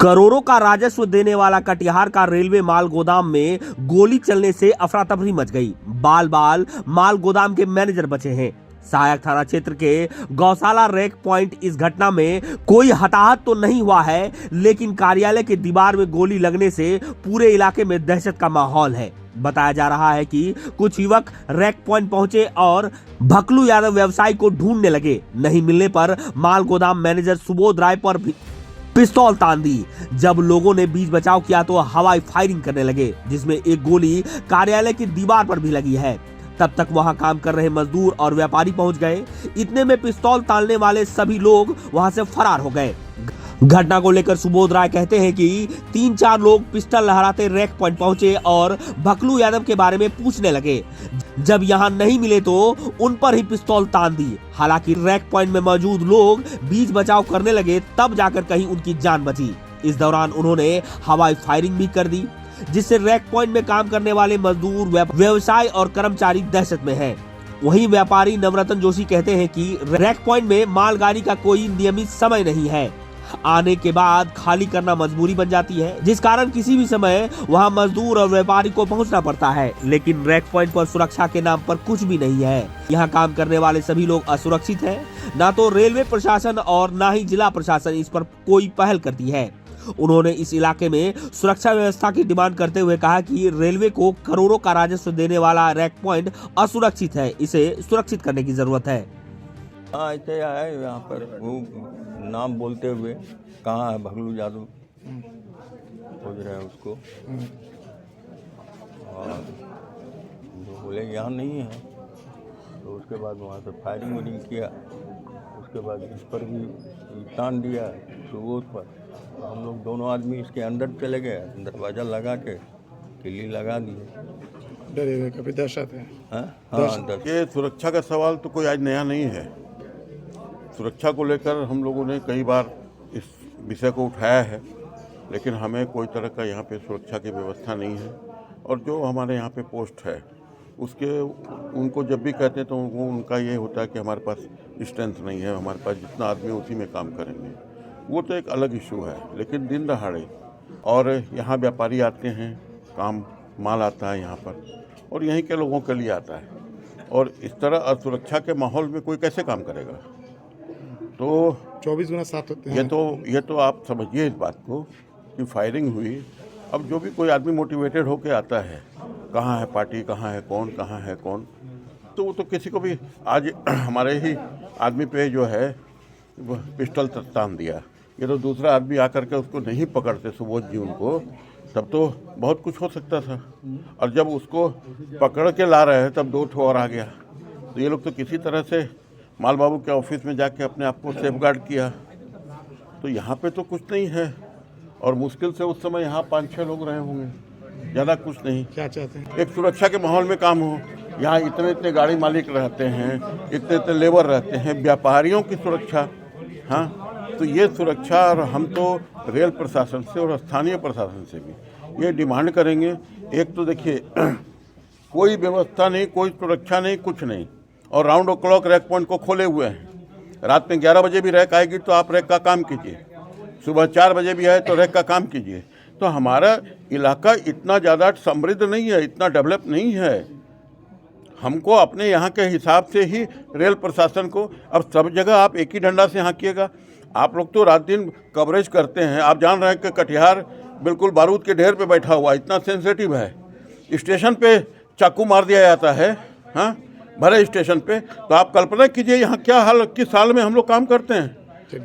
करोड़ों का राजस्व देने वाला कटिहार का रेलवे माल गोदाम में गोली चलने से अफरा तफरी मच गई। बाल बाल माल गोदाम के मैनेजर बचे हैं। सहायक थाना क्षेत्र के गौशाला रैक पॉइंट इस घटना में कोई हताहत तो नहीं हुआ है, लेकिन कार्यालय के दीवार में गोली लगने से पूरे इलाके में दहशत का माहौल है। बताया जा रहा है कि कुछ युवक रैक पॉइंट पहुंचे और भकलू यादव व्यवसायी को ढूंढने लगे। नहीं मिलने पर माल गोदाम मैनेजर सुबोध राय पर भी पिस्तौल तान दी। जब लोगों ने बीच बचाव किया तो हवाई फायरिंग करने लगे, जिसमें एक गोली कार्यालय की दीवार पर भी लगी है। तब तक वहां काम कर रहे मजदूर और व्यापारी पहुंच गए। इतने में पिस्तौल तानने वाले सभी लोग वहां से फरार हो गए। घटना को लेकर सुबोध राय कहते हैं कि 3-4 लोग पिस्टल लहराते रैक पॉइंट पहुंचे और भकलू यादव के बारे में पूछने लगे। जब यहां नहीं मिले तो उन पर ही पिस्तौल तान दी। हालांकि रैक पॉइंट में मौजूद लोग बीच बचाव करने लगे, तब जाकर कहीं उनकी जान बची। इस दौरान उन्होंने हवाई फायरिंग भी कर दी, जिससे रैक पॉइंट में काम करने वाले मजदूर, व्यवसायी और कर्मचारी दहशत में हैं। वहीं व्यापारी नवरत्न जोशी कहते हैं कि रैक पॉइंट में मालगाड़ी का कोई नियमित समय नहीं है। आने के बाद खाली करना मजबूरी बन जाती है, जिस कारण किसी भी समय वहां मजदूर और व्यापारी को पहुंचना पड़ता है। लेकिन रैक पॉइंट पर सुरक्षा के नाम पर कुछ भी नहीं है। यहां काम करने वाले सभी लोग असुरक्षित हैं। ना तो रेलवे प्रशासन और ना ही जिला प्रशासन इस पर कोई पहल करती है। उन्होंने इस इलाके में सुरक्षा व्यवस्था की डिमांड करते हुए कहा कि रेलवे को करोड़ों का राजस्व देने वाला रैक पॉइंट असुरक्षित है, इसे सुरक्षित करने की जरूरत है। हाँ, ऐसे आए यहाँ पर वो नाम बोलते हुए, कहाँ है भगलू यादव, खोज रहे हैं उसको। और जो बोले यहाँ नहीं है, तो उसके बाद वहाँ से फायरिंग वायरिंग किया। उसके बाद इस पर भी तान दिया सुबोध पर। तो हम लोग दोनों आदमी इसके अंदर चले गए, दरवाज़ा लगा के किल्ली लगा दिए। डरे कभी दहशत है। हाँ, ये सुरक्षा का सवाल तो कोई आज नया नहीं है। सुरक्षा को लेकर हम लोगों ने कई बार इस विषय को उठाया है, लेकिन हमें कोई तरह का यहाँ पे सुरक्षा की व्यवस्था नहीं है। और जो हमारे यहाँ पे पोस्ट है उसके उनको जब भी कहते हैं तो उनका ये होता है कि हमारे पास स्ट्रेंथ नहीं है, हमारे पास जितना आदमी उसी में काम करेंगे। वो तो एक अलग इशू है। लेकिन दिन दहाड़े और यहाँ व्यापारी आते हैं, काम माल आता है यहाँ पर और यहीं के लोगों के लिए आता है, और इस तरह असुरक्षा के माहौल में कोई कैसे काम करेगा। तो 24 गुना 7 होते हैं। ये तो आप समझिए इस बात को कि फायरिंग हुई। अब जो भी कोई आदमी मोटिवेटेड होके आता है, कहाँ है पार्टी, कहाँ है कौन, तो वो तो किसी को भी आज हमारे ही आदमी पे जो है पिस्टल तान दिया। ये तो दूसरा आदमी आकर के उसको नहीं पकड़ते सुबोध जी उनको, तब तो बहुत कुछ हो सकता था। और जब उसको पकड़ के ला रहे हैं तब 2 ठो और आ गया। तो ये लोग तो किसी तरह से माल बाबू के ऑफिस में जाके अपने आप को सेफगार्ड किया। तो यहाँ पे तो कुछ नहीं है, और मुश्किल से उस समय यहाँ 5-6 लोग रहे होंगे, ज़्यादा कुछ नहीं। क्या चाहते हैं? एक सुरक्षा के माहौल में काम हो। यहाँ इतने गाड़ी मालिक रहते हैं, इतने लेबर रहते हैं, व्यापारियों की सुरक्षा। हाँ, तो ये सुरक्षा, और हम तो रेल प्रशासन से और स्थानीय प्रशासन से भी ये डिमांड करेंगे। एक तो देखिए कोई व्यवस्था नहीं, कोई सुरक्षा नहीं, कुछ नहीं, और round the clock rack point को खोले हुए हैं। रात में 11 बजे भी रैक आएगी तो आप रैक का काम कीजिए, सुबह 4 बजे भी आए तो रैक का काम कीजिए। तो हमारा इलाका इतना ज़्यादा समृद्ध नहीं है, इतना डेवलप नहीं है। हमको अपने यहाँ के हिसाब से ही रेल प्रशासन को, अब सब जगह आप एक ही डंडा से हाँकिएगा। आप लोग तो रात दिन कवरेज करते हैं, आप जान रहे हैं कि कटिहार बिल्कुल बारूद के ढेर पे बैठा हुआ, इतना सेंसिटिव है। स्टेशन पे चाकू मार दिया जाता है, हाँ, भरे स्टेशन पे। तो आप कल्पना कीजिए यहाँ क्या हाल, किस हाल में हम लोग काम करते हैं। तो